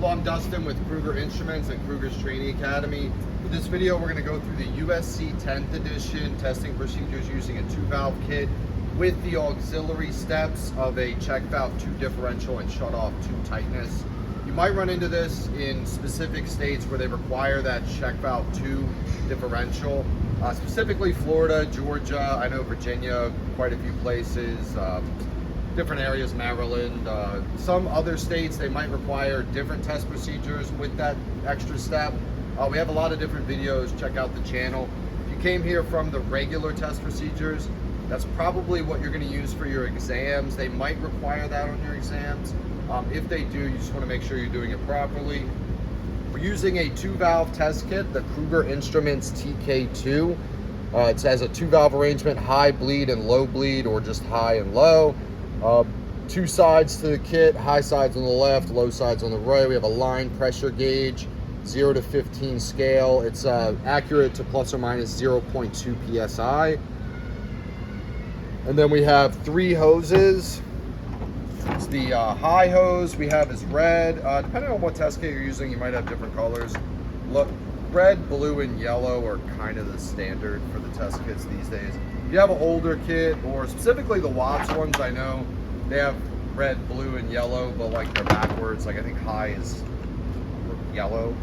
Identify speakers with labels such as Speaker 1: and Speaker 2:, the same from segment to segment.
Speaker 1: Well, I'm Dustin with Kruger Instruments and Kruger's Training Academy. For this video, we're going to go through the USC 10th edition testing procedures using a 2-valve kit with the auxiliary steps of a check valve 2 differential and shut off 2 tightness. You might run into this in specific states where they require that check valve 2 differential, specifically Florida, Georgia, I know Virginia, quite a few places, different areas, Maryland. Some other states, they might require different test procedures with that extra step. We have a lot of different videos. Check out the channel. If you came here from the regular test procedures, that's probably what you're going to use for your exams. They might require that on your exams. If they do, you just want to make sure you're doing it properly. We're using a 2-valve test kit, the Kruger Instruments TK2. It has a 2-valve arrangement, high bleed and low bleed, or just high and low. 2 sides to the kit, high sides on the left, low sides on the right. We have a line pressure gauge, 0 to 15 scale. It's accurate to plus or minus 0.2 psi. And then we have 3 hoses. It's the high hose we have is red. Depending on what test kit you're using, you might have different colors. Look, red, blue, and yellow are kind of the standard for the test kits these days. If you have an older kit, or specifically the Watts ones, I know they have red, blue, and yellow, but like they're backwards. Like I think high is yellow.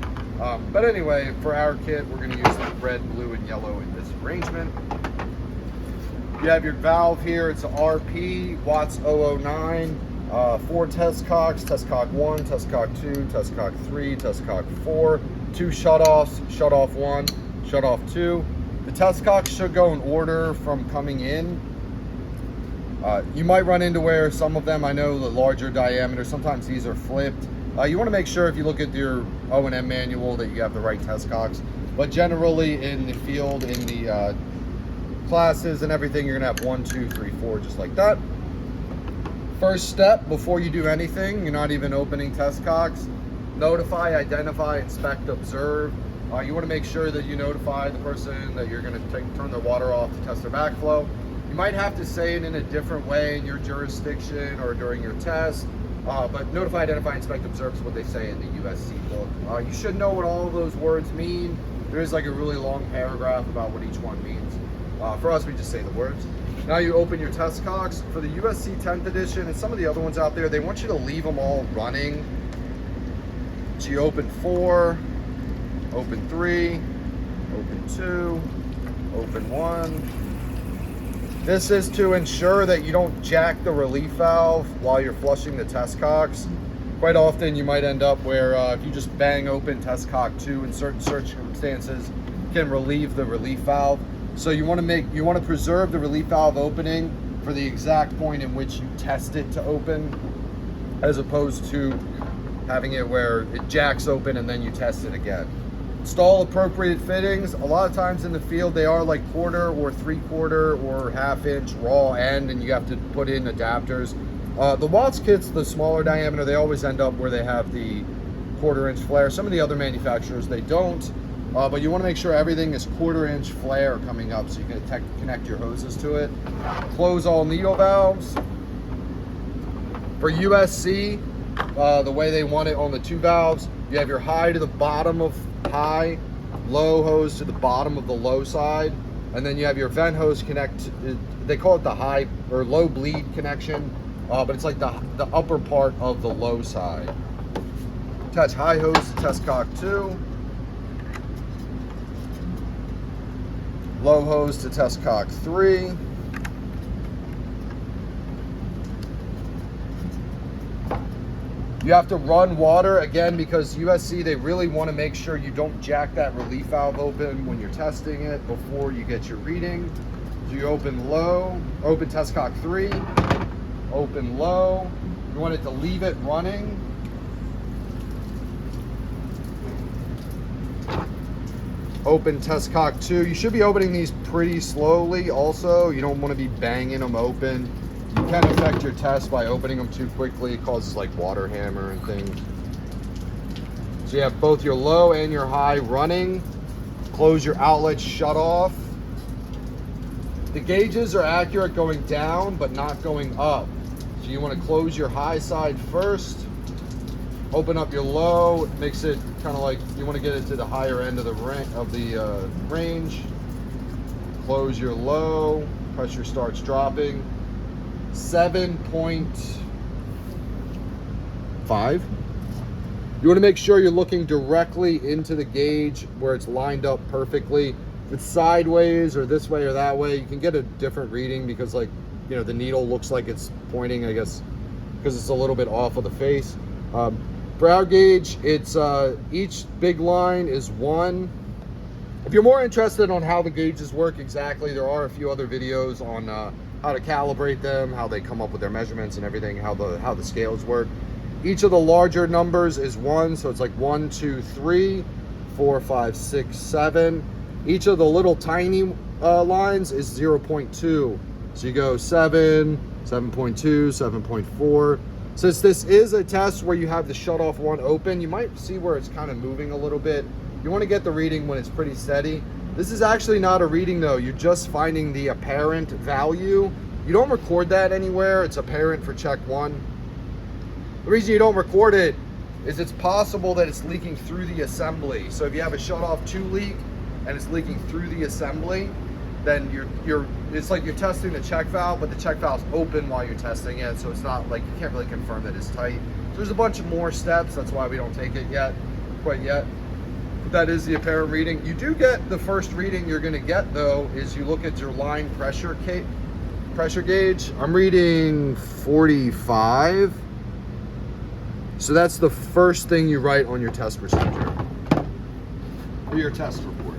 Speaker 1: But anyway, for our kit, we're going to use the red, blue, and yellow in this arrangement. You have your valve here. It's an RP Watts 009. 4 test cocks, test cock 1, test cock 2, test cock 3, test cock 4, 2 shut-offs, shut-off 1, shut-off 2. The test cocks should go in order from coming in. You might run into where some of them, I know the larger diameter, sometimes these are flipped. You want to make sure if you look at your O&M manual that you have the right test cocks. But generally in the field, in the classes and everything, you're going to have 1, 2, 3, 4, just like that. First step, before you do anything, you're not even opening test cocks, notify, identify, inspect, observe. You want to make sure that you notify the person that you're going to turn their water off to test their backflow. You might have to say it in a different way in your jurisdiction or during your test, but notify, identify, inspect, observe is what they say in the USC book. You should know what all of those words mean. There is like a really long paragraph about what each one means. For us, we just say the words. Now you open your test cocks. For the USC 10th edition and some of the other ones out there, they want you to leave them all running. So you open 4, open 3, open 2, open 1. This is to ensure that you don't jack the relief valve while you're flushing the test cocks. Quite often you might end up where if you just bang open test cock 2 in certain circumstances, you can relieve the relief valve. So you want to preserve the relief valve opening for the exact point in which you test it to open, as opposed to having it where it jacks open and then you test it again. Install appropriate fittings. A lot of times in the field they are like 1/4 or 3/4 or 1/2 inch raw end, and you have to put in adapters. The Watts kits, the smaller diameter, they always end up where they have the 1/4 inch flare. Some of the other manufacturers, they don't. But you want to make sure everything is 1/4 inch flare coming up so you can connect your hoses to it. Close all needle valves. For USC, the way they want it on the 2 valves, you have your high to the bottom of high, low hose to the bottom of the low side, and then you have your vent hose connect. They call it the high or low bleed connection, but it's like the upper part of the low side. Attach high hose to test cock 2. Low hose to test cock 3. You have to run water again because USC, they really want to make sure you don't jack that relief valve open when you're testing it before you get your reading. So you open low, open test cock 3, open low. You want it to leave it running. Open test cock 2. You should be opening these pretty slowly also. You don't want to be banging them open. You can affect your test by opening them too quickly. It causes like water hammer and things. So you have both your low and your high running. Close your outlets, shut off. The gauges are accurate going down, but not going up. So you want to close your high side first. Open up your low, makes it kind of like you want to get it to the higher end of the range. Close your low, pressure starts dropping. 7.5. You want to make sure you're looking directly into the gauge where it's lined up perfectly. If it's sideways or this way or that way, you can get a different reading because, like, you know, the needle looks like it's pointing, I guess, because it's a little bit off of the face. For our gauge, it's each big line is 1. If you're more interested on how the gauges work exactly, there are a few other videos on how to calibrate them, how they come up with their measurements and everything, how the scales work. Each of the larger numbers is 1, so it's like 1, 2, 3, 4, 5, 6, 7. Each of the little tiny lines is 0.2. So you go 7, 7.2, 7.4. Since this is a test where you have the shutoff one open, you might see where it's kind of moving a little bit. You want to get the reading when it's pretty steady. This is actually not a reading though. You're just finding the apparent value. You don't record that anywhere. It's apparent for check 1. The reason you don't record it is it's possible that it's leaking through the assembly. So if you have a shutoff 2 leak and it's leaking through the assembly, then it's like you're testing the check valve, but the check valve's open while you're testing it, so it's not like you can't really confirm that it's tight. So there's a bunch of more steps. That's why we don't take it quite yet. But that is the apparent reading. You do get the first reading you're going to get though is you look at your line pressure gauge. I'm reading 45. So that's the first thing you write on your test procedure or your test report.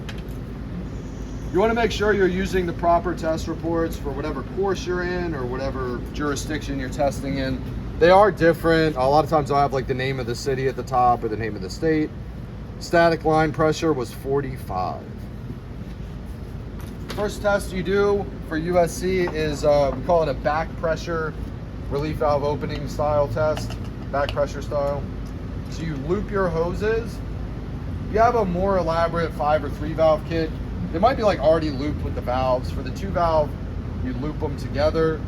Speaker 1: You want to make sure you're using the proper test reports for whatever course you're in or whatever jurisdiction you're testing in. They are different. A lot of times I'll have like the name of the city at the top or the name of the state. Static line pressure was 45. First test you do for USC is, we call it a back pressure relief valve opening style test, back pressure style. So you loop your hoses. If you have a more elaborate 5 or 3 valve kit, they might be like already looped with the valves. For the 2 valve, you loop them together,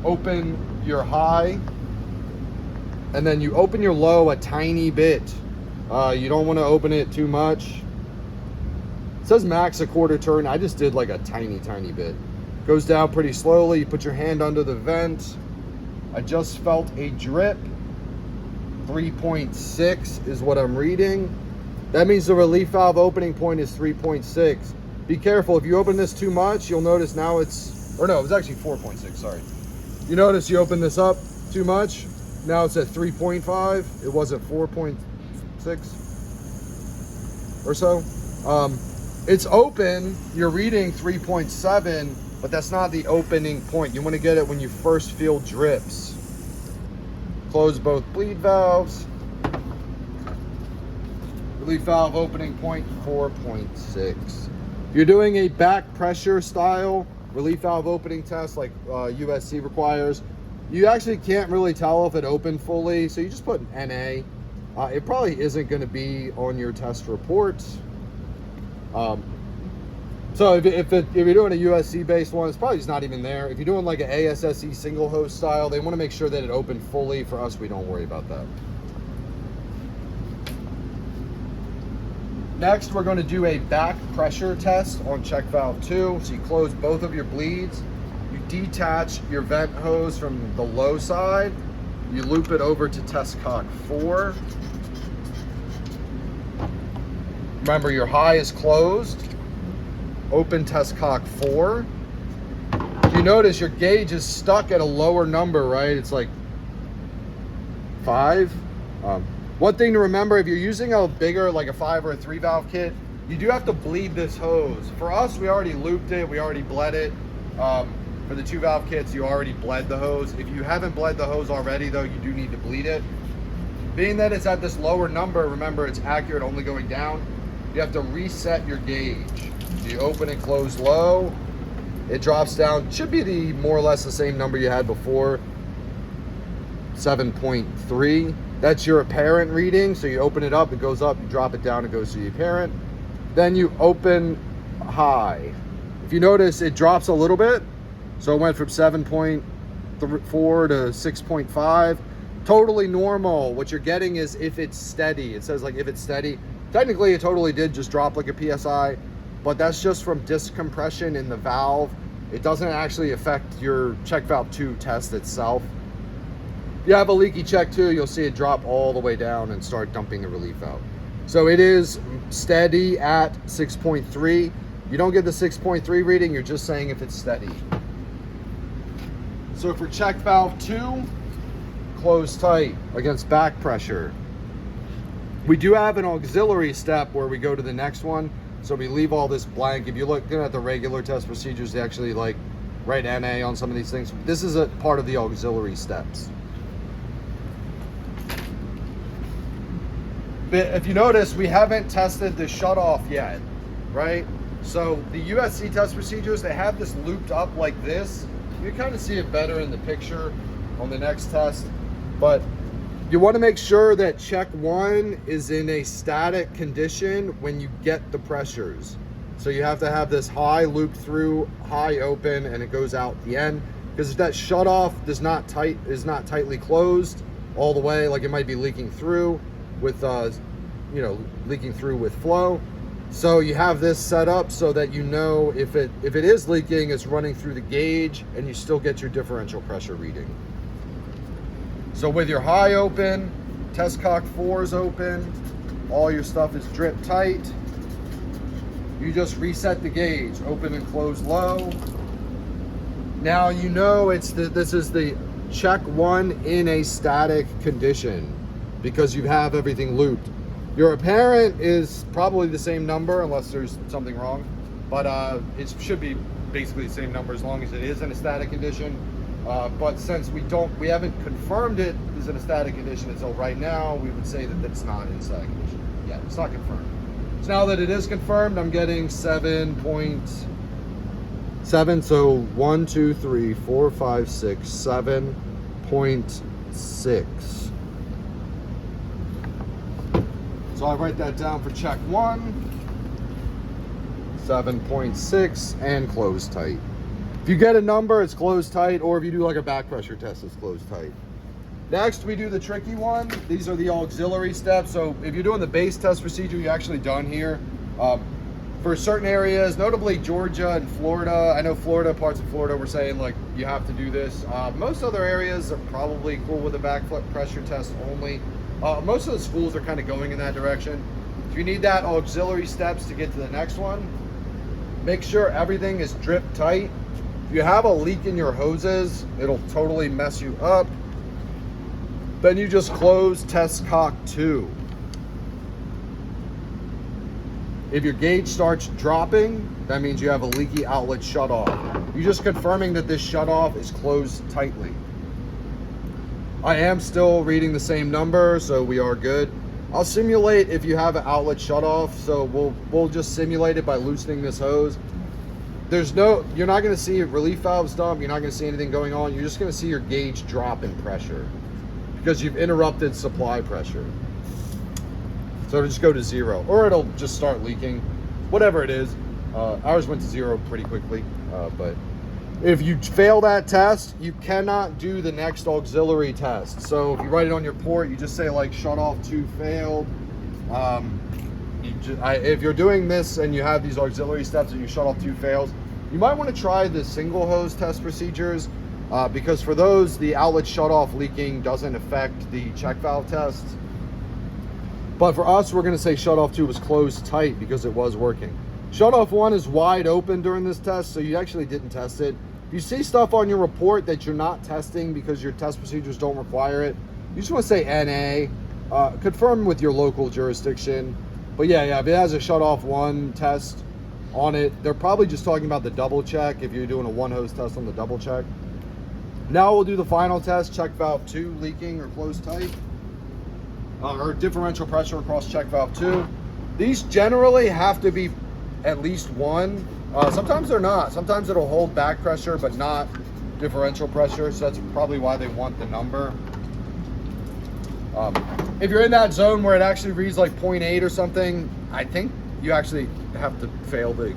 Speaker 1: open your high, and then you open your low a tiny bit. You don't want to open it too much. It says max a quarter turn. I just did like a tiny bit. Goes down pretty slowly. You put your hand under the vent. I just felt a drip. 3.6 is what I'm reading. That means the relief valve opening point is 3.6. Be careful, if you open this too much, you'll notice now it's, or no, it was actually 4.6, sorry. You notice you open this up too much, now it's at 3.5. It was at 4.6 or so. It's open, you're reading 3.7, but that's not the opening point. You want to get it when you first feel drips. Close both bleed valves. Relief valve opening point 4.6. If you're doing a back pressure style relief valve opening test like USC requires, you actually can't really tell if it opened fully, so you just put an NA. It probably isn't going to be on your test report. So if you're doing a USC based one, it's probably just not even there. If you're doing like an ASSE single hose style, they want to make sure that it opened fully. For us, we don't worry about that. Next, we're going to do a back pressure test on check valve 2. So you close both of your bleeds. You detach your vent hose from the low side. You loop it over to test cock 4. Remember, your high is closed. Open test cock 4. You notice your gauge is stuck at a lower number, right? It's like 5. One thing to remember, if you're using a bigger, like a 5 or a 3 valve kit, you do have to bleed this hose. For us, we already looped it, we already bled it. For the 2 valve kits, you already bled the hose. If you haven't bled the hose already though, you do need to bleed it. Being that it's at this lower number, remember it's accurate only going down, you have to reset your gauge. So you open and close low, it drops down, should be the more or less the same number you had before, 7.3. That's your apparent reading. So you open it up, it goes up, you drop it down, it goes to the apparent. Then you open high. If you notice, it drops a little bit. So it went from 7.4 to 6.5. Totally normal. What you're getting is if it's steady. It says like if it's steady. Technically, it totally did just drop like a PSI, but that's just from disc compression in the valve. It doesn't actually affect your check valve 2 test itself. If you have a leaky check 2, you'll see it drop all the way down and start dumping the relief out. So it is steady at 6.3. You don't get the 6.3 reading, you're just saying if it's steady. So for check valve 2, close tight against back pressure. We do have an auxiliary step where we go to the next one. So we leave all this blank. If you're looking at the regular test procedures, they actually like write NA on some of these things. This is a part of the auxiliary steps. But if you notice, we haven't tested the shutoff yet, right? So the USC test procedures, they have this looped up like this. You kind of see it better in the picture on the next test, but you want to make sure that check 1 is in a static condition when you get the pressures. So you have to have this high loop through, high open, and it goes out the end. Because if that shutoff is not tightly closed all the way, like it might be leaking through with, leaking through with flow. So you have this set up so that you know if it is leaking, it's running through the gauge, and you still get your differential pressure reading. So with your high open, test cock 4 is open, all your stuff is drip tight. You just reset the gauge, open and close low. Now you know this is the check 1 in a static condition because you have everything looped. Your apparent is probably the same number unless there's something wrong, but it should be basically the same number as long as it is in a static condition. But since we haven't confirmed it is in a static condition until right now, we would say that it's not in static condition. Yeah, it's not confirmed. So now that it is confirmed, I'm getting 7.7. So 1, 2, 3, 4, 5, 6, 7.6. So I write that down for check 1, 7.6, and close tight. If you get a number, it's closed tight, or if you do like a back pressure test, it's closed tight. Next, we do the tricky one. These are the auxiliary steps. So if you're doing the base test procedure, you're actually done here. For certain areas, notably Georgia and Florida, I know Florida, parts of Florida were saying like you have to do this. Most other areas are probably cool with a back pressure test only. Most of the schools are kind of going in that direction. If you need that auxiliary steps to get to the next one, make sure everything is drip tight. If you have a leak in your hoses, it'll totally mess you up. Then you just close test cock 2. If your gauge starts dropping, that means you have a leaky outlet shutoff. You're just confirming that this shutoff is closed tightly. I am still reading the same number, so we are good. I'll simulate if you have an outlet shutoff, so we'll just simulate it by loosening this hose. You're not going to see relief valves dump, you're not going to see anything going on, you're just going to see your gauge drop in pressure because you've interrupted supply pressure. So it'll just go to 0, or it'll just start leaking, whatever it is. Ours went to 0 pretty quickly, but if you fail that test, you cannot do the next auxiliary test. So if you write it on your port, you just say like shutoff 2 failed. If you're doing this and you have these auxiliary steps and your shutoff 2 fails, you might want to try the single hose test procedures because for those, the outlet shutoff leaking doesn't affect the check valve test. But for us, we're going to say shutoff 2 was closed tight because it was working. Shutoff 1 is wide open during this test, so you actually didn't test it. If you see stuff on your report that you're not testing because your test procedures don't require it, you just want to say NA. Confirm with your local jurisdiction. But yeah, if it has a shutoff 1 test on it, they're probably just talking about the double check if you're doing a 1 hose test on the double check. Now we'll do the final test, check valve 2 leaking or closed tight. Or differential pressure across check valve 2. These generally have to be at least 1. Sometimes they're not. Sometimes it'll hold back pressure but not differential pressure, so that's probably why they want the number. If you're in that zone where it actually reads like 0.8 or something, I think you actually have to fail the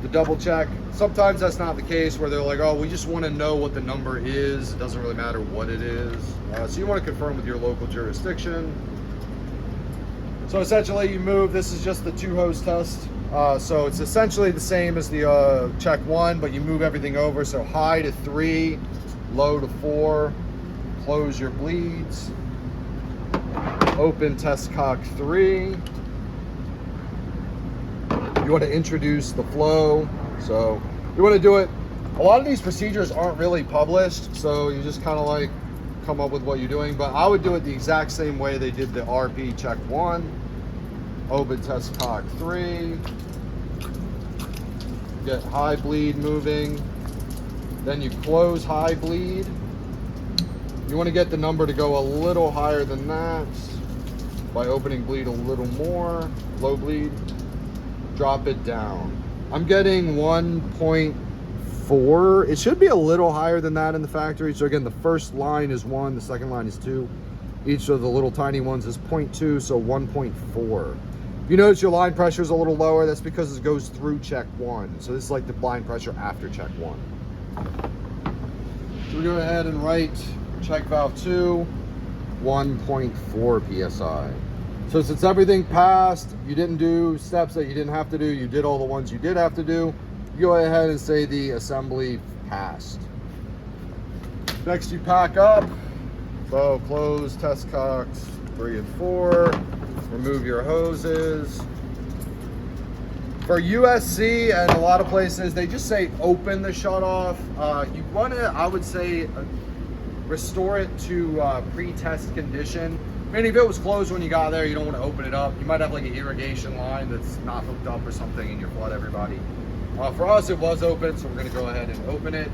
Speaker 1: to double check. Sometimes that's not the case, where they're like, oh, we just want to know what the number is. It doesn't really matter what it is. So you want to confirm with your local jurisdiction. So essentially you move, this is just the 2-hose test. So it's essentially the same as the check 1, but you move everything over. So high to 3, low to 4, close your bleeds, open test cock 3. You want to introduce the flow. So you want to do it. A lot of these procedures aren't really published, so you just kind of like come up with what you're doing. But I would do it the exact same way they did the RP check 1. Open test cock 3. Get high bleed moving. Then you close high bleed. You want to get the number to go a little higher than that by opening bleed a little more. Low bleed. Drop it down. I'm getting 1.4. It should be a little higher than that in the factory. So again, the first line is 1, the second line is 2. Each of the little tiny ones is 0.2, so 1.4. If you notice your line pressure is a little lower, that's because it goes through check 1. So this is like the line pressure after check 1. So we go ahead and write check valve 2, 1.4 PSI. So since everything passed, you didn't do steps that you didn't have to do, you did all the ones you did have to do, you go ahead and say the assembly passed. Next you pack up. So close test cocks 3 and 4. Remove your hoses. For USC and a lot of places, they just say open the shutoff. You want to, I would say, restore it to pre-test condition. Meaning if it was closed when you got there, you don't want to open it up. You might have like an irrigation line that's not hooked up or something and you flood everybody. For us, it was open, so we're going to go ahead and open it.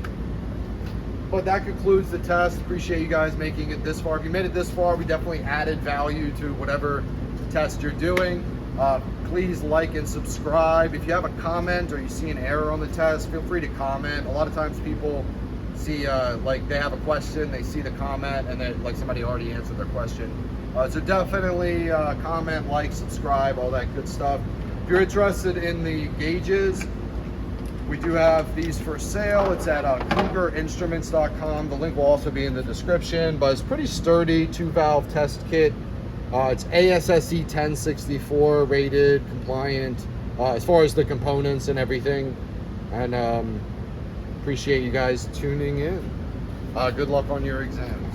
Speaker 1: But that concludes the test. Appreciate you guys making it this far. If you made it this far, we definitely added value to whatever test you're doing. Please like and subscribe. If you have a comment or you see an error on the test, feel free to comment. A lot of times people see like they have a question, they see the comment, and then like somebody already answered their question. So definitely comment, like, subscribe, all that good stuff. If you're interested in the gauges, we do have these for sale. It's at cougerinstruments.com. The link will also be in the description, but it's pretty sturdy 2-valve test kit. It's ASSE 1064 rated, compliant, as far as the components and everything. And appreciate you guys tuning in. Good luck on your exam.